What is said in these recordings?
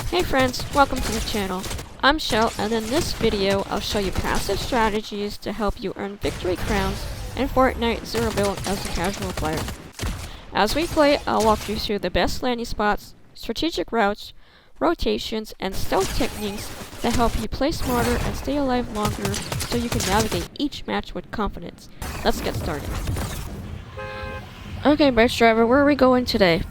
Hey friends, welcome to the channel. I'm Shell, and in this video I'll show you passive strategies to help you earn victory crowns in Fortnite Zero Build as a casual player. As we play, I'll walk you through the best landing spots, strategic routes, rotations, and stealth techniques that help you play smarter and stay alive longer so you can navigate each match with confidence. Let's get started. Okay, bus driver, where are we going today?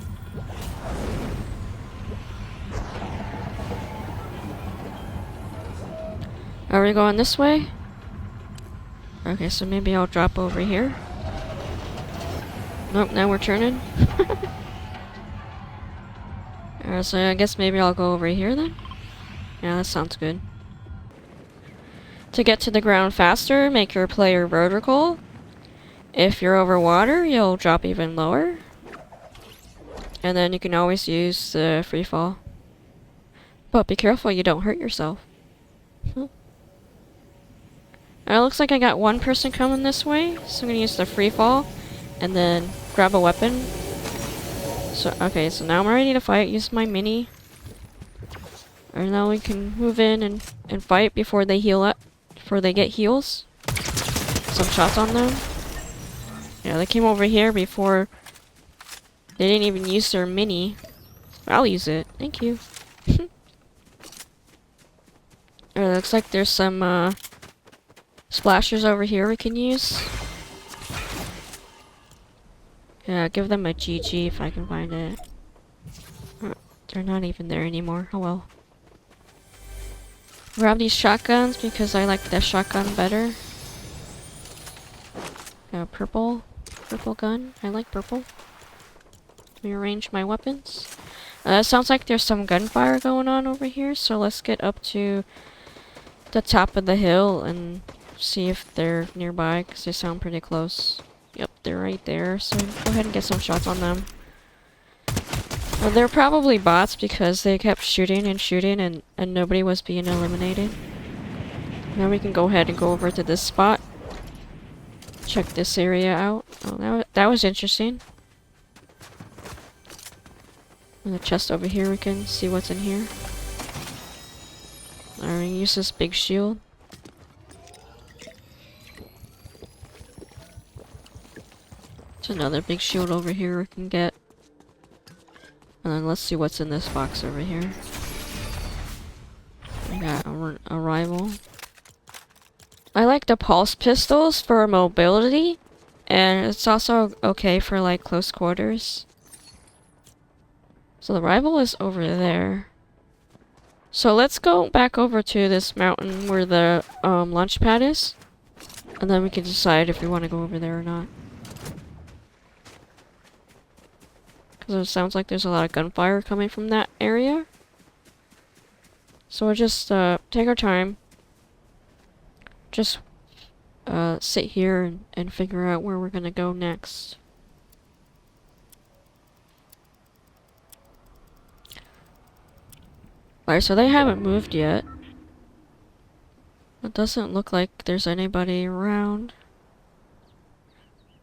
Are we going this way? Okay, so maybe I'll drop over here. Nope, now we're turning. Alright, so I guess maybe I'll go over here then? Yeah, that sounds good. To get to the ground faster, make your player vertical. If you're over water, you'll drop even lower. And then you can always use the free fall. But be careful you don't hurt yourself. It looks like I got one person coming this way, so I'm gonna use the free fall and then grab a weapon. So okay, so now I'm ready to fight. Use my mini. And now we can move in and fight before they heal up, before they get heals. Some shots on them. Yeah, they came over here before they didn't even use their mini. I'll use it. Thank you. It looks like there's some splashers over here we can use. Yeah, give them a GG if I can find it. They're not even there anymore. Oh well. Grab these shotguns because I like the shotgun better. Purple gun. I like purple. Rearrange my weapons. Sounds like there's some gunfire going on over here, so let's get up to the top of the hill and see if they're nearby, because they sound pretty close. Yep, they're right there, so go ahead and get some shots on them. Well, they're probably bots because they kept shooting and nobody was being eliminated. Now we can go ahead and go over to this spot. Check this area out. Oh, that was interesting. In the chest over here, we can see what's in here. Alright, use this big shield. There's another big shield over here we can get. And then let's see what's in this box over here. We got a rival. I like the pulse pistols for mobility, and it's also okay for like close quarters. So the rival is over there. So let's go back over to this mountain where the launch pad is, and then we can decide if we want to go over there or not. Because it sounds like there's a lot of gunfire coming from that area. So we'll just take our time. Just sit here and figure out where we're gonna go next. Alright, so they haven't moved yet. It doesn't look like there's anybody around.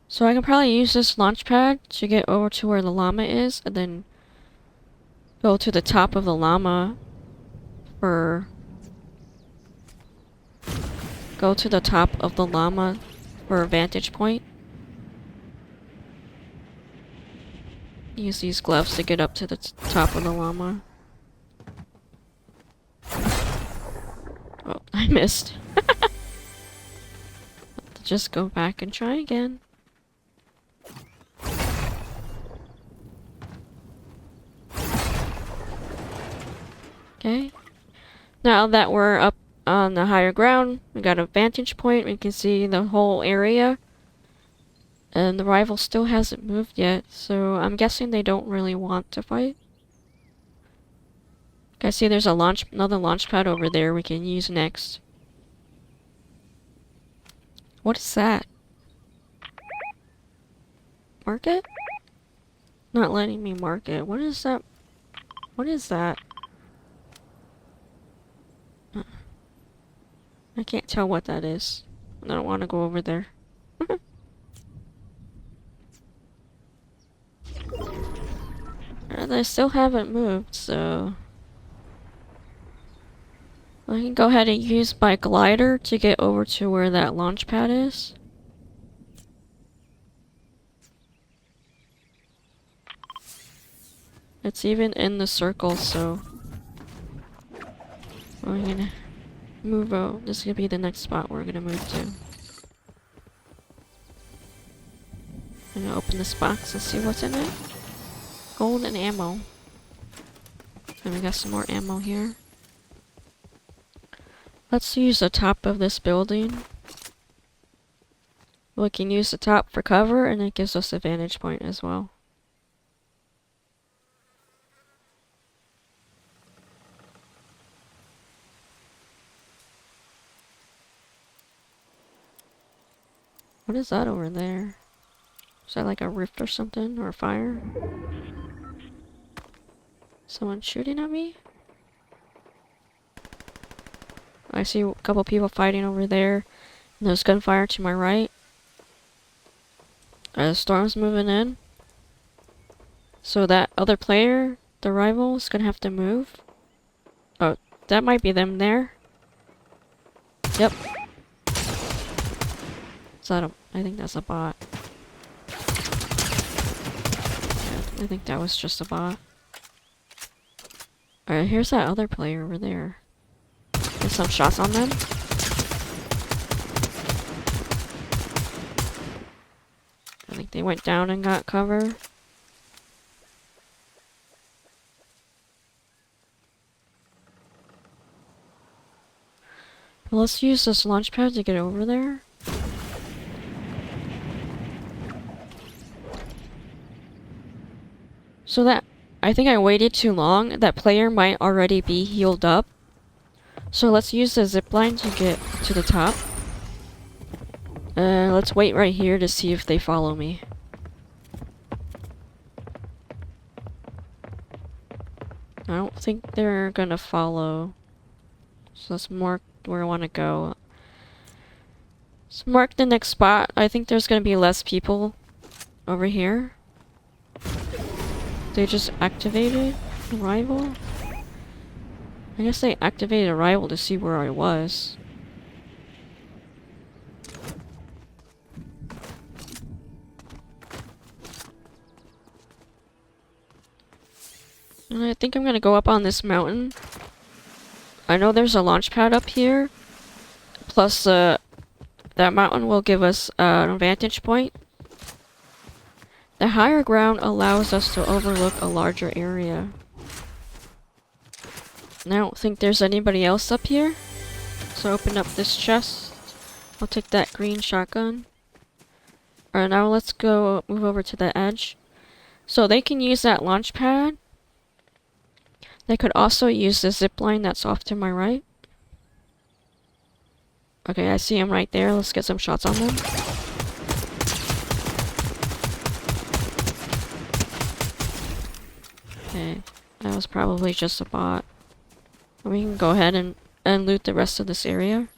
So I can probably use this launch pad to get over to where the llama is, and then go to the top of the llama for a vantage point. Use these gloves to get up to the top of the llama. Oh, I missed. Just go back and try again. Okay. Now that we're up on the higher ground, we got a vantage point. We can see the whole area. And the rival still hasn't moved yet, so I'm guessing they don't really want to fight. I see there's another launch pad over there we can use next. What is that? Mark it? Not letting me mark it. What is that? What is that? I can't tell what that is. I don't want to go over there. They still haven't moved, so I can go ahead and use my glider to get over to where that launch pad is. It's even in the circle, so we're gonna move out. This is gonna be the next spot we're gonna move to. I'm gonna open this box and see what's in it. Gold and ammo. And we got some more ammo here. Let's use the top of this building. We can use the top for cover, and it gives us a vantage point as well. What is that over there? Is that like a rift or something? Or a fire? Someone shooting at me? I see a couple people fighting over there. And there's gunfire to my right. The storm's moving in. So that other player, the rival, is gonna have to move. Oh, that might be them there. Yep. Is that a... I think that's a bot. Yeah, I think that was just a bot. Alright, here's that other player over there. Get some shots on them. I think they went down and got cover. Well, let's use this launch pad to get over there. So that... I think I waited too long. That player might already be healed up. So let's use the zipline to get to the top. Let's wait right here to see if they follow me. I don't think they're gonna follow. So let's mark where I want to go. Let's mark the next spot. I think there's gonna be less people over here. They just activated arrival? I guess they activated arrival to see where I was. And I think I'm gonna go up on this mountain. I know there's a launch pad up here. Plus, that mountain will give us an vantage point. The higher ground allows us to overlook a larger area. And I don't think there's anybody else up here. So open up this chest. I'll take that green shotgun. Alright, now let's go move over to the edge. So they can use that launch pad. They could also use the zip line that's off to my right. Okay, I see him right there. Let's get some shots on them. Okay, that was probably just a bot. We can go ahead and loot the rest of this area.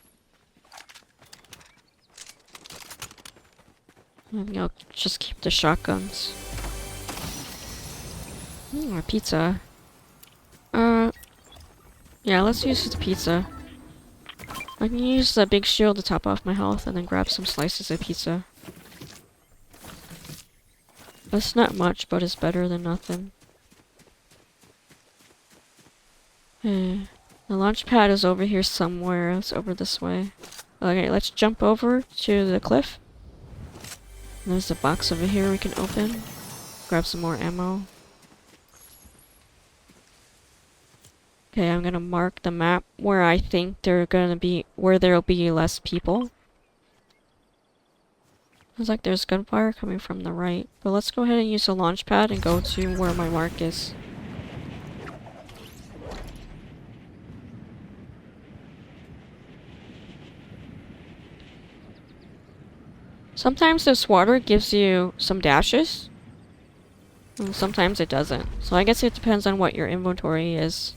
And I'll just keep the shotguns. Our pizza. Yeah, let's use the pizza. I can use the big shield to top off my health and then grab some slices of pizza. That's not much, but it's better than nothing. The launch pad is over here somewhere. It's over this way. Okay, let's jump over to the cliff. And there's a box over here we can open. Grab some more ammo. Okay, I'm gonna mark the map where I think where there'll be less people. Looks like there's gunfire coming from the right. But let's go ahead and use the launch pad and go to where my mark is. Sometimes this water gives you some dashes. And sometimes it doesn't. So I guess it depends on what your inventory is.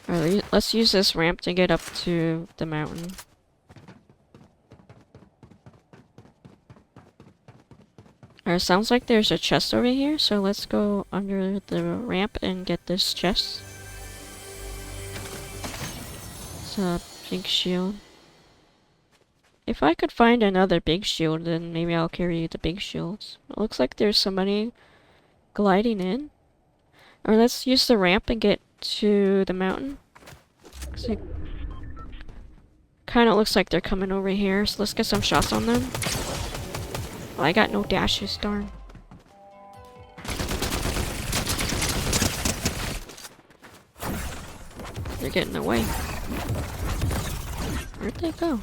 Alright, let's use this ramp to get up to the mountain. Alright, sounds like there's a chest over here, so let's go under the ramp and get this chest. It's a big shield. If I could find another big shield, then maybe I'll carry the big shields. It looks like there's somebody gliding in. Or let's use the ramp and get to the mountain. Cause it kind of looks like they're coming over here, so let's get some shots on them. Oh, I got no dashes, darn. They're getting away. Where'd they go?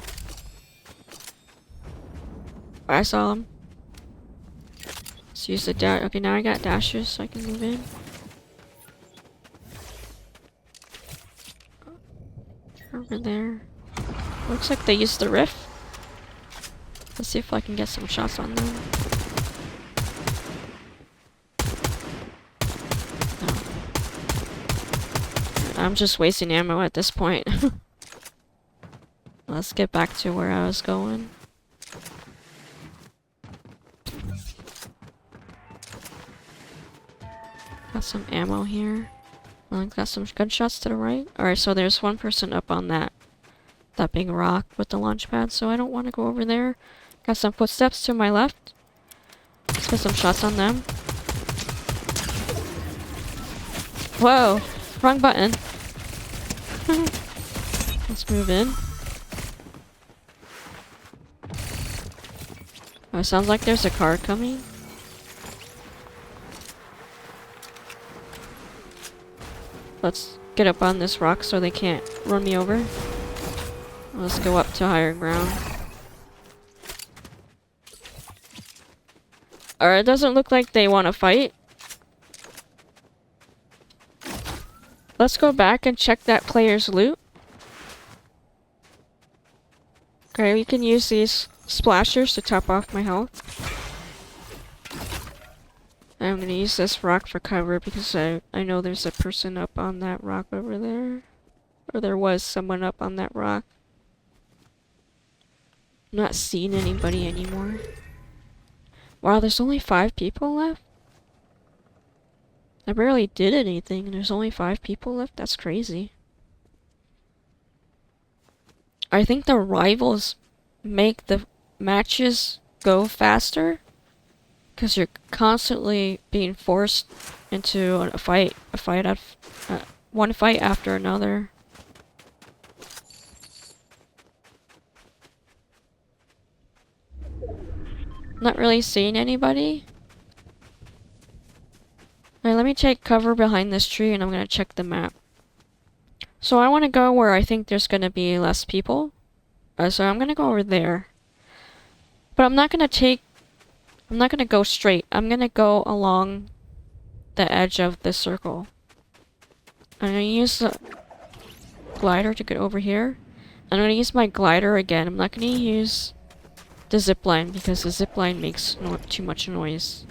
I saw them. Let's use the dash. Okay, now I got dashes so I can move in. Over there. Looks like they used the rift. Let's see if I can get some shots on them. No. I'm just wasting ammo at this point. Let's get back to where I was going. Got some ammo here. Got some gunshots to the right. Alright, so there's one person up on that big rock with the launch pad, so I don't want to go over there. Got some footsteps to my left. Let's get some shots on them. Whoa! Wrong button. Let's move in. Oh, it sounds like there's a car coming. Let's get up on this rock so they can't run me over. Let's go up to higher ground. Alright, it doesn't look like they want to fight. Let's go back and check that player's loot. Okay, we can use these splashers to top off my health. I'm gonna use this rock for cover because I know there's a person up on that rock over there. Or there was someone up on that rock. I'm not seeing anybody anymore. Wow, there's only 5 people left? I barely did anything and there's only 5 people left? That's crazy. I think the rivals make the matches go faster. Because you're constantly being forced into one fight after another. Not really seeing anybody. Alright, let me take cover behind this tree and I'm gonna check the map. So I want to go where I think there's gonna be less people. So I'm gonna go over there. But I'm not gonna go straight. I'm gonna go along the edge of the circle. I'm gonna use the glider to get over here. I'm gonna use my glider again. I'm not gonna use the zipline because the zipline makes too much noise.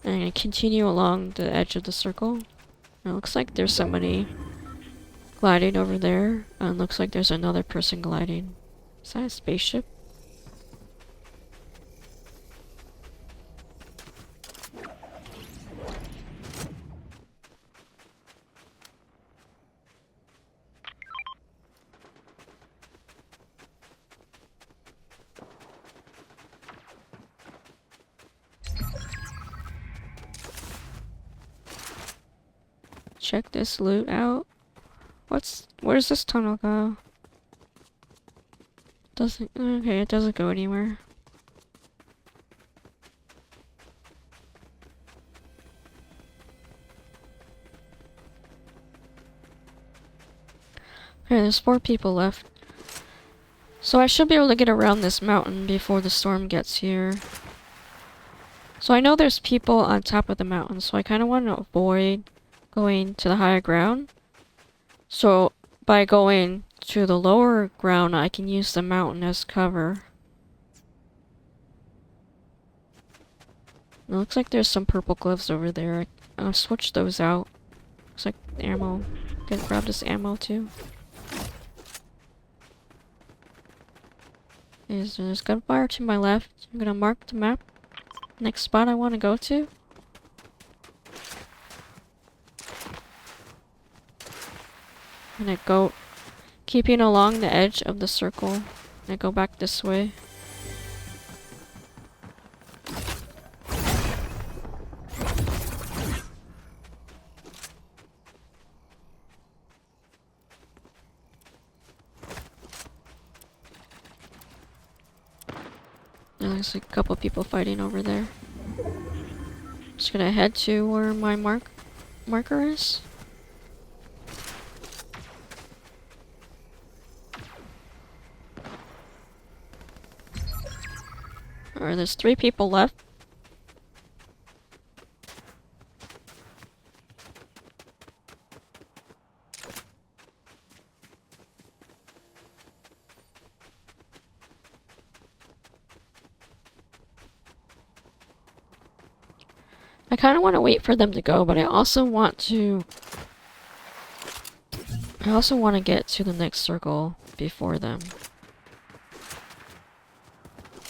And I'm gonna continue along the edge of the circle. It looks like there's somebody gliding over there. And it looks like there's another person gliding. Is that a spaceship? Check this loot out. Where's this tunnel go? Okay, it doesn't go anywhere. Okay, there's 4 people left. So I should be able to get around this mountain before the storm gets here. So I know there's people on top of the mountain, so I kind of want to avoid going to the higher ground. So by going to the lower ground, I can use the mountain as cover. It looks like there's some purple gloves over there. I'll switch those out. Looks like ammo. Can grab this ammo too. Okay, so there's gunfire to my left. I'm gonna mark the map. Next spot I want to go to. I'm gonna go, keeping along the edge of the circle. I go back this way. There's a couple people fighting over there. Just gonna head to where my marker is. Alright, there's 3 people left. I kind of want to wait for them to go, but I also want to get to the next circle before them.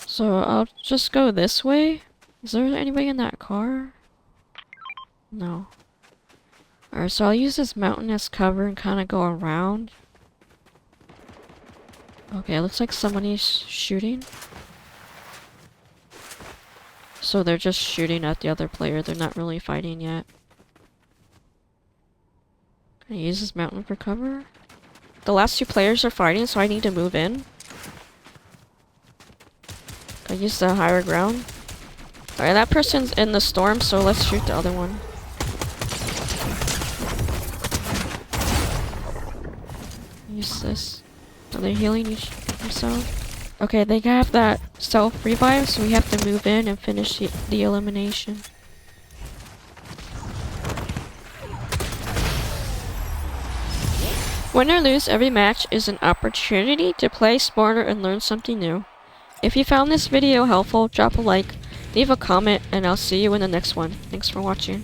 So I'll just go this way. Is there anybody in that car? No. Alright, so I'll use this mountain as cover and kind of go around. Okay, it looks like somebody's shooting. So they're just shooting at the other player. They're not really fighting yet. Can I use this mountain for cover? The last 2 players are fighting, so I need to move in. I use the higher ground. Alright, that person's in the storm, so let's shoot the other one. Use this. Are they healing themselves? Okay, they have that self-revive, so we have to move in and finish the elimination. Win or lose, every match is an opportunity to play smarter and learn something new. If you found this video helpful, drop a like, leave a comment, and I'll see you in the next one. Thanks for watching.